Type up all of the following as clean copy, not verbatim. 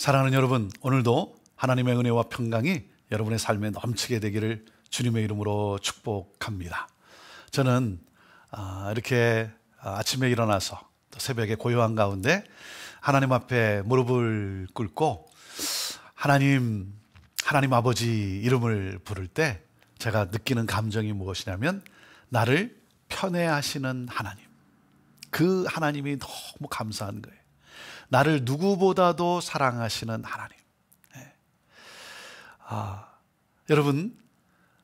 사랑하는 여러분, 오늘도 하나님의 은혜와 평강이 여러분의 삶에 넘치게 되기를 주님의 이름으로 축복합니다. 저는 이렇게 아침에 일어나서 또 새벽에 고요한 가운데 하나님 앞에 무릎을 꿇고 하나님 아버지 이름을 부를 때 제가 느끼는 감정이 무엇이냐면 나를 편애하시는 하나님, 그 하나님이 너무 감사한 거예요. 나를 누구보다도 사랑하시는 하나님. 여러분,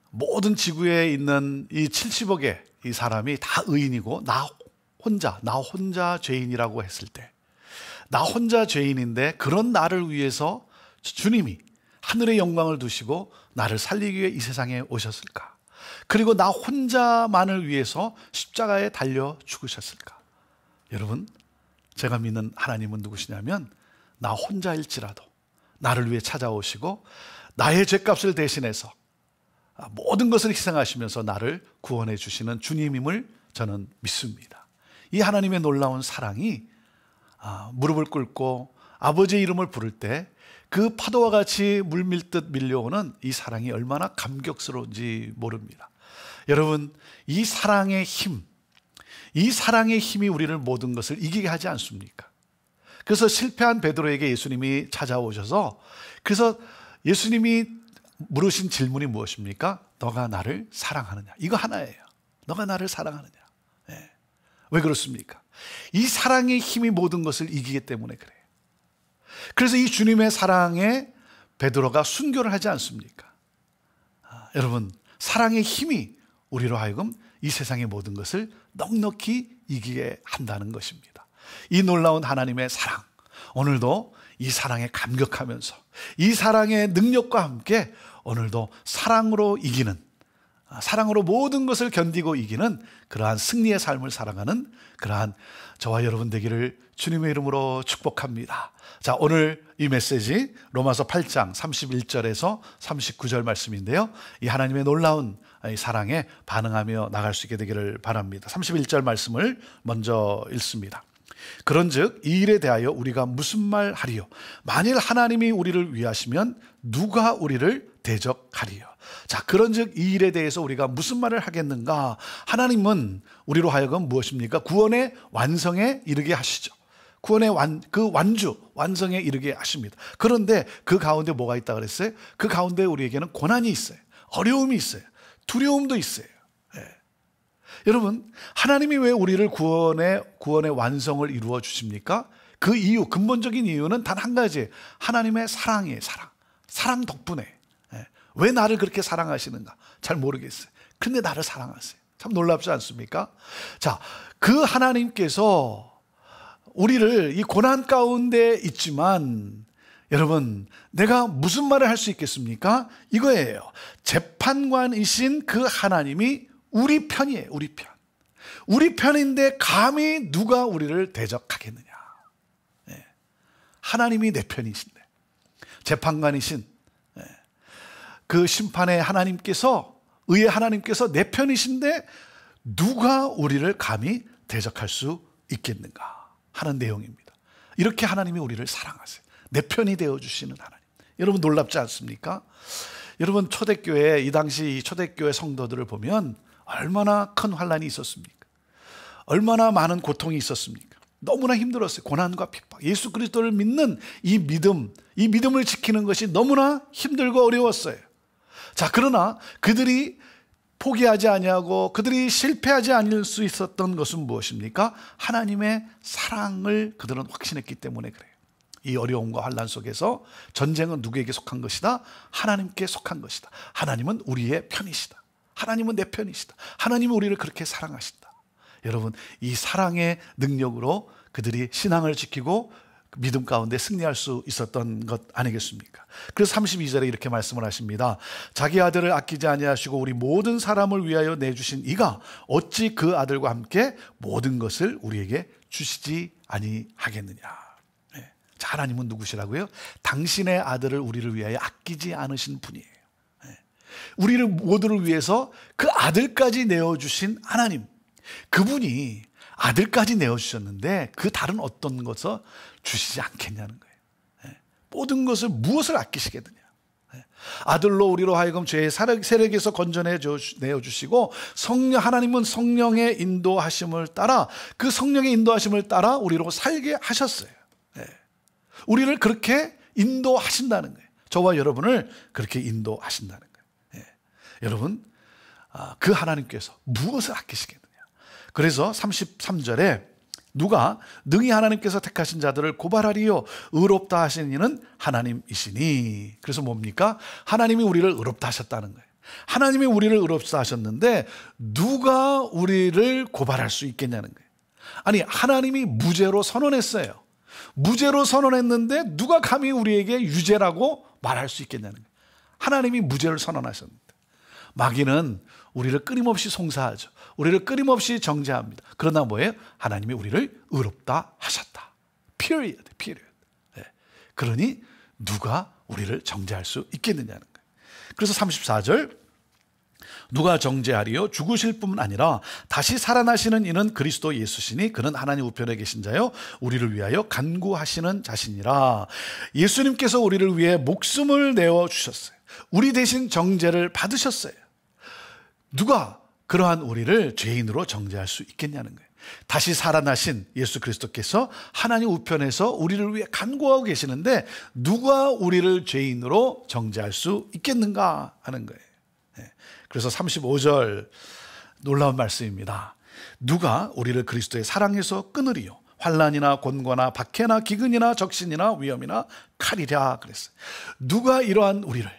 모든 지구에 있는 이 70억의 이 사람이 다 의인이고 나 혼자 죄인이라고 했을 때, 나 혼자 죄인인데 그런 나를 위해서 주님이 하늘의 영광을 두시고 나를 살리기 위해 이 세상에 오셨을까? 그리고 나 혼자만을 위해서 십자가에 달려 죽으셨을까? 여러분, 제가 믿는 하나님은 누구시냐면 나 혼자일지라도 나를 위해 찾아오시고 나의 죄값을 대신해서 모든 것을 희생하시면서 나를 구원해 주시는 주님임을 저는 믿습니다. 이 하나님의 놀라운 사랑이 무릎을 꿇고 아버지의 이름을 부를 때 그 파도와 같이 물밀듯 밀려오는 이 사랑이 얼마나 감격스러운지 모릅니다. 여러분, 이 사랑의 힘이 우리를 모든 것을 이기게 하지 않습니까? 그래서 실패한 베드로에게 예수님이 찾아오셔서, 그래서 예수님이 물으신 질문이 무엇입니까? 너가 나를 사랑하느냐? 이거 하나예요. 너가 나를 사랑하느냐? 네. 왜 그렇습니까? 이 사랑의 힘이 모든 것을 이기기 때문에 그래요. 그래서 이 주님의 사랑에 베드로가 순교를 하지 않습니까? 여러분, 사랑의 힘이 우리로 하여금 이 세상의 모든 것을 넉넉히 이기게 한다는 것입니다. 이 놀라운 하나님의 사랑, 오늘도 이 사랑에 감격하면서 이 사랑의 능력과 함께 오늘도 사랑으로 이기는, 사랑으로 모든 것을 견디고 이기는 그러한 승리의 삶을 살아가는 그러한 저와 여러분 되기를 주님의 이름으로 축복합니다. 자, 오늘 이 메시지 로마서 8장 31절에서 39절 말씀인데요, 이 하나님의 놀라운 이 사랑에 반응하며 나갈 수 있게 되기를 바랍니다. 31절 말씀을 먼저 읽습니다. 그런즉 이 일에 대하여 우리가 무슨 말 하리요? 만일 하나님이 우리를 위하시면 누가 우리를 대적하리요? 자, 그런즉 이 일에 대해서 우리가 무슨 말을 하겠는가? 하나님은 우리로 하여금 무엇입니까? 구원의 완성에 이르게 하시죠. 구원의 완성에 이르게 하십니다. 그런데 그 가운데 뭐가 있다 그랬어요? 그 가운데 우리에게는 고난이 있어요. 어려움이 있어요. 두려움도 있어요. 여러분, 하나님이 왜 우리를 구원의 완성을 이루어 주십니까? 그 이유, 근본적인 이유는 단 한 가지, 하나님의 사랑이에요. 사랑 덕분에. 왜 나를 그렇게 사랑하시는가? 잘 모르겠어요. 근데 나를 사랑하세요. 참 놀랍지 않습니까? 자, 그 하나님께서 우리를 이 고난 가운데 있지만, 여러분, 내가 무슨 말을 할 수 있겠습니까? 이거예요. 재판관이신 그 하나님이 우리 편이에요. 우리 편. 우리 편인데 감히 누가 우리를 대적하겠느냐? 하나님이 내 편이신데, 재판관이신 그 심판의 하나님께서, 의의 하나님께서 내 편이신데 누가 우리를 감히 대적할 수 있겠는가 하는 내용입니다. 이렇게 하나님이 우리를 사랑하세요. 내 편이 되어주시는 하나님. 여러분, 놀랍지 않습니까? 여러분, 초대교회, 이 당시 초대교회 성도들을 보면 얼마나 큰 환난이 있었습니까? 얼마나 많은 고통이 있었습니까? 너무나 힘들었어요. 고난과 핍박. 예수 그리스도를 믿는 이 믿음을 지키는 것이 너무나 힘들고 어려웠어요. 자, 그러나 그들이 포기하지 아니하고 그들이 실패하지 않을 수 있었던 것은 무엇입니까? 하나님의 사랑을 그들은 확신했기 때문에 그래요. 이 어려움과 환난 속에서 전쟁은 누구에게 속한 것이다? 하나님께 속한 것이다. 하나님은 우리의 편이시다. 하나님은 내 편이시다. 하나님은 우리를 그렇게 사랑하신다. 여러분, 이 사랑의 능력으로 그들이 신앙을 지키고 믿음 가운데 승리할 수 있었던 것 아니겠습니까? 그래서 32절에 이렇게 말씀을 하십니다. 자기 아들을 아끼지 아니하시고 우리 모든 사람을 위하여 내주신 이가 어찌 그 아들과 함께 모든 것을 우리에게 주시지 아니하겠느냐? 자, 하나님은 누구시라고요? 당신의 아들을 우리를 위하여 아끼지 않으신 분이에요. 우리를 모두를 위해서 그 아들까지 내어주신 하나님, 그분이 아들까지 내어주셨는데 그 다른 어떤 것을 주시지 않겠냐는 거예요. 모든 것을 무엇을 아끼시겠느냐. 아들로 우리로 하여금 죄의 세력에서 건져내어 주시고 하나님은 성령의 인도하심을 따라 그 성령의 인도하심을 따라 우리로 살게 하셨어요. 우리를 그렇게 인도하신다는 거예요. 저와 여러분을 그렇게 인도하신다는 거예요. 여러분, 그 하나님께서 무엇을 아끼시겠느냐. 그래서 33절에 누가 능히 하나님께서 택하신 자들을 고발하리요 의롭다 하신 이는 하나님이시니. 그래서 뭡니까? 하나님이 우리를 의롭다 하셨다는 거예요. 하나님이 우리를 의롭다 하셨는데 누가 우리를 고발할 수 있겠냐는 거예요. 아니, 하나님이 무죄로 선언했어요. 무죄로 선언했는데 누가 감히 우리에게 유죄라고 말할 수 있겠냐는 거예요. 하나님이 무죄를 선언하셨는데. 마귀는 우리를 끊임없이 송사하죠. 우리를 끊임없이 정죄합니다. 그러나 뭐예요? 하나님이 우리를 의롭다 하셨다. period. 그러니 누가 우리를 정죄할 수 있겠느냐는 거예요. 그래서 34절, 누가 정죄하리요? 죽으실 뿐 아니라 다시 살아나시는 이는 그리스도 예수시니 그는 하나님 우편에 계신 자요 우리를 위하여 간구하시는 자시니라. 예수님께서 우리를 위해 목숨을 내어주셨어요. 우리 대신 정죄를 받으셨어요. 누가 그러한 우리를 죄인으로 정죄할 수 있겠냐는 거예요. 다시 살아나신 예수 그리스도께서 하나님 우편에서 우리를 위해 간구하고 계시는데 누가 우리를 죄인으로 정죄할 수 있겠는가 하는 거예요. 그래서 35절 놀라운 말씀입니다. 누가 우리를 그리스도의 사랑에서 끊으리요? 환난이나 곤고나 박해나 기근이나 적신이나 위험이나 칼이랴 그랬어요. 누가 이러한 우리를,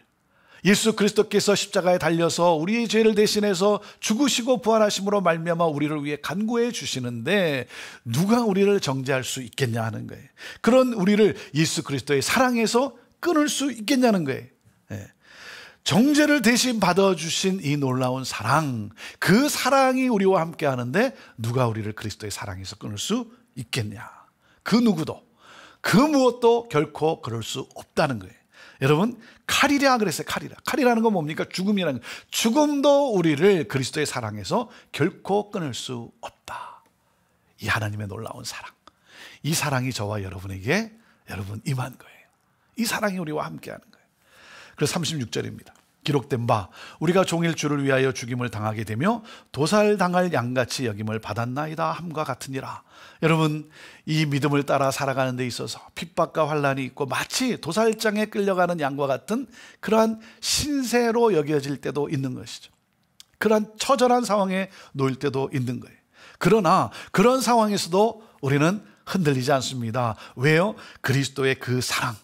예수 그리스도께서 십자가에 달려서 우리의 죄를 대신해서 죽으시고 부활하심으로 말미암아 우리를 위해 간구해 주시는데 누가 우리를 정죄할 수 있겠냐 하는 거예요. 그런 우리를 예수 그리스도의 사랑에서 끊을 수 있겠냐는 거예요. 정죄를 대신 받아주신 이 놀라운 사랑, 그 사랑이 우리와 함께 하는데 누가 우리를 그리스도의 사랑에서 끊을 수 있겠냐. 그 누구도, 그 무엇도 결코 그럴 수 없다는 거예요. 여러분, 칼이랴 그랬어요. 칼이라는 건 뭡니까? 죽음이라는 거예요. 죽음도 우리를 그리스도의 사랑에서 결코 끊을 수 없다. 이 하나님의 놀라운 사랑, 이 사랑이 저와 여러분에게 임한 거예요. 이 사랑이 우리와 함께 하는 거예요. 그래서 36절입니다. 기록된 바 우리가 종일 주를 위하여 죽임을 당하게 되며 도살당할 양같이 여김을 받았나이다 함과 같으니라. 여러분, 이 믿음을 따라 살아가는 데 있어서 핍박과 환난이 있고 마치 도살장에 끌려가는 양과 같은 그러한 신세로 여겨질 때도 있는 것이죠. 그러한 처절한 상황에 놓일 때도 있는 거예요. 그러나 그런 상황에서도 우리는 흔들리지 않습니다. 왜요? 그리스도의 그 사랑,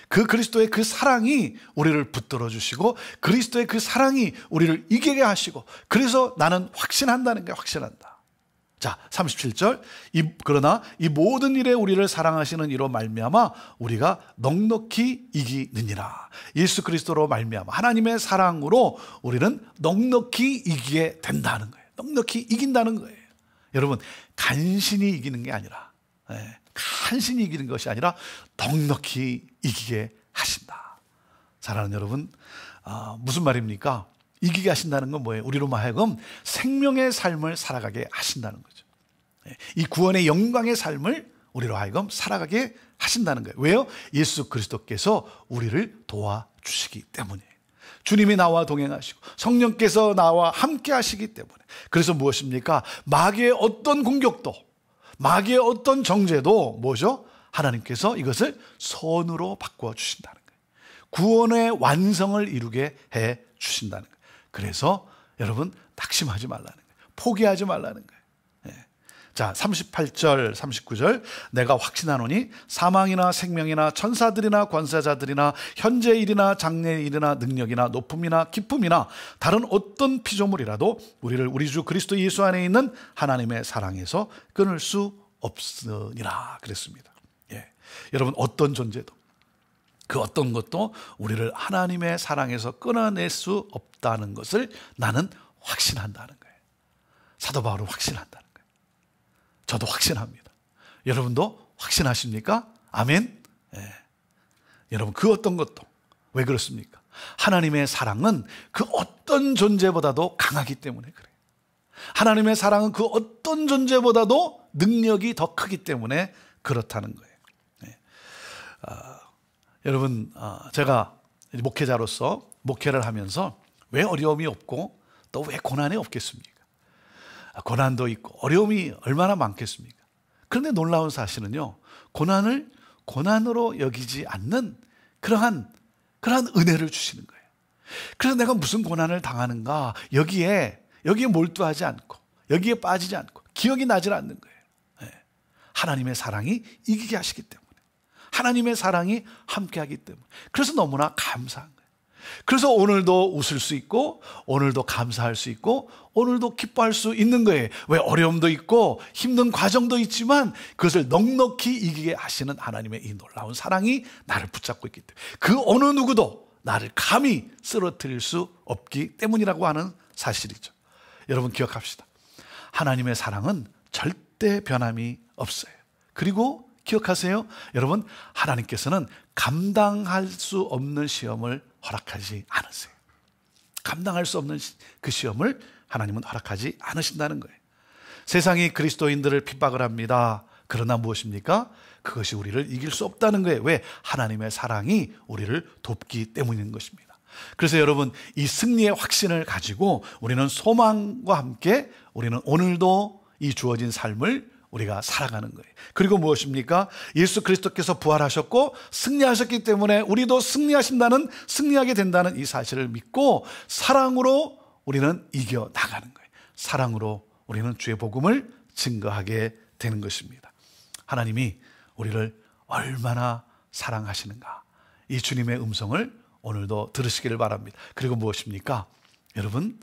그 그리스도의 그 사랑이 우리를 붙들어 주시고 그리스도의 그 사랑이 우리를 이기게 하시고, 그래서 나는 확신한다는 게 확신한다. 자, 37절, 그러나 이 모든 일에 우리를 사랑하시는 이로 말미암아 우리가 넉넉히 이기느니라. 예수 그리스도로 말미암아 하나님의 사랑으로 우리는 넉넉히 이기게 된다는 거예요. 넉넉히 이긴다는 거예요. 여러분, 간신히 이기는 게 아니라, 간신히 이기는 것이 아니라 넉넉히 이기게 하신다. 사랑하는 여러분, 무슨 말입니까? 이기게 하신다는 건 뭐예요? 우리로 하여금 생명의 삶을 살아가게 하신다는 거죠. 이 구원의 영광의 삶을 우리로 하여금 살아가게 하신다는 거예요. 왜요? 예수 그리스도께서 우리를 도와주시기 때문에, 주님이 나와 동행하시고 성령께서 나와 함께 하시기 때문에. 그래서 무엇입니까? 마귀의 어떤 공격도, 마귀의 어떤 정죄도 뭐죠? 하나님께서 이것을 선으로 바꿔 주신다는 거예요. 구원의 완성을 이루게 해 주신다는 거예요. 그래서 여러분, 낙심하지 말라는 거예요. 포기하지 말라는 거예요. 자, 38절 39절, 내가 확신하노니 사망이나 생명이나 천사들이나 권세자들이나 현재 일이나 장래 일이나 능력이나 높음이나 기쁨이나 다른 어떤 피조물이라도 우리를 우리 주 그리스도 예수 안에 있는 하나님의 사랑에서 끊을 수 없으니라 그랬습니다. 여러분, 어떤 존재도, 그 어떤 것도 우리를 하나님의 사랑에서 끊어낼 수 없다는 것을 나는 확신한다는 거예요. 사도 바울은 확신한다는 거예요. 저도 확신합니다. 여러분도 확신하십니까? 아멘. 여러분, 그 어떤 것도. 왜 그렇습니까? 하나님의 사랑은 그 어떤 존재보다도 강하기 때문에 그래요. 하나님의 사랑은 그 어떤 존재보다도 능력이 더 크기 때문에 그렇다는 거예요. 여러분, 제가 목회자로서 목회를 하면서 왜 어려움이 없고 또 왜 고난이 없겠습니까? 고난도 있고 어려움이 얼마나 많겠습니까? 그런데 놀라운 사실은요, 고난을 고난으로 여기지 않는 그러한 은혜를 주시는 거예요. 그래서 내가 무슨 고난을 당하는가, 여기에 몰두하지 않고, 여기에 빠지지 않고, 기억이 나질 않는 거예요. 하나님의 사랑이 이기게 하시기 때문에, 하나님의 사랑이 함께하기 때문에, 그래서 너무나 감사한 거예요. 그래서 오늘도 웃을 수 있고, 오늘도 감사할 수 있고, 오늘도 기뻐할 수 있는 거예요. 왜? 어려움도 있고 힘든 과정도 있지만 그것을 넉넉히 이기게 하시는 하나님의 이 놀라운 사랑이 나를 붙잡고 있기 때문에, 그 어느 누구도 나를 감히 쓰러뜨릴 수 없기 때문이라고 하는 사실이죠. 여러분 기억합시다. 하나님의 사랑은 절대 변함이 없어요. 그리고 기억하세요. 여러분, 하나님께서는 감당할 수 없는 시험을 허락하지 않으세요. 감당할 수 없는 그 시험을 하나님은 허락하지 않으신다는 거예요. 세상이 그리스도인들을 핍박을 합니다. 그러나 무엇입니까? 그것이 우리를 이길 수 없다는 거예요. 왜? 하나님의 사랑이 우리를 돕기 때문인 것입니다. 그래서 여러분, 이 승리의 확신을 가지고 우리는 소망과 함께 우리는 오늘도 이 주어진 삶을 우리가 살아가는 거예요. 그리고 무엇입니까? 예수 그리스도께서 부활하셨고 승리하셨기 때문에 우리도 승리하게 된다는 이 사실을 믿고 사랑으로 우리는 이겨나가는 거예요. 사랑으로 우리는 주의 복음을 증거하게 되는 것입니다. 하나님이 우리를 얼마나 사랑하시는가, 이 주님의 음성을 오늘도 들으시기를 바랍니다. 그리고 무엇입니까? 여러분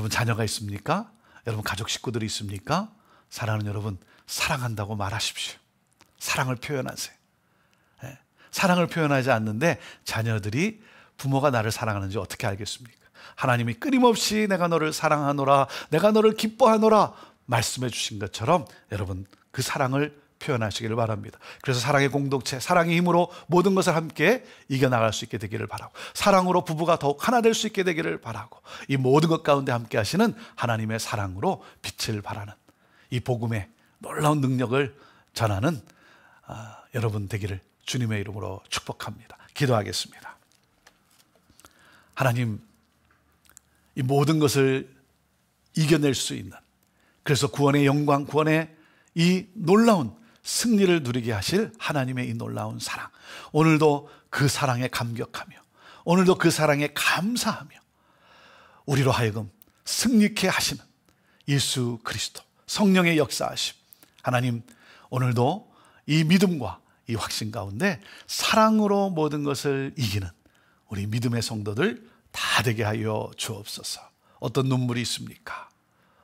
자녀가 있습니까? 여러분 가족 식구들이 있습니까? 사랑하는 여러분, 사랑한다고 말하십시오. 사랑을 표현하세요. 사랑을 표현하지 않는데 자녀들이 부모가 나를 사랑하는지 어떻게 알겠습니까? 하나님이 끊임없이 내가 너를 사랑하노라, 내가 너를 기뻐하노라 말씀해 주신 것처럼 여러분 그 사랑을 표현하시기를 바랍니다. 그래서 사랑의 공동체, 사랑의 힘으로 모든 것을 함께 이겨나갈 수 있게 되기를 바라고, 사랑으로 부부가 더욱 하나 될 수 있게 되기를 바라고, 이 모든 것 가운데 함께 하시는 하나님의 사랑으로 빛을 발하는 이 복음의 놀라운 능력을 전하는 여러분 되기를 주님의 이름으로 축복합니다. 기도하겠습니다. 하나님, 이 모든 것을 이겨낼 수 있는, 그래서 구원의 영광, 구원의 이 놀라운 승리를 누리게 하실 하나님의 이 놀라운 사랑, 오늘도 그 사랑에 감격하며 오늘도 그 사랑에 감사하며 우리로 하여금 승리케 하시는 예수 그리스도 성령의 역사하심, 하나님 오늘도 이 믿음과 이 확신 가운데 사랑으로 모든 것을 이기는 우리 믿음의 성도들 다 되게 하여 주옵소서. 어떤 눈물이 있습니까?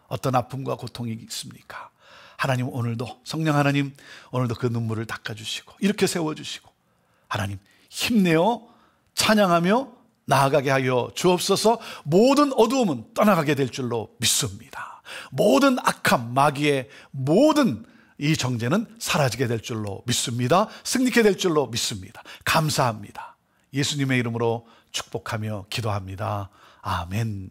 어떤 아픔과 고통이 있습니까? 하나님 오늘도, 성령 하나님 오늘도 그 눈물을 닦아주시고 이렇게 세워주시고 하나님 힘내어 찬양하며 나아가게 하여 주옵소서. 모든 어두움은 떠나가게 될 줄로 믿습니다. 모든 악함, 마귀의 모든 이 정죄는 사라지게 될 줄로 믿습니다. 승리케 될 줄로 믿습니다. 감사합니다. 예수님의 이름으로 축복하며 기도합니다. 아멘.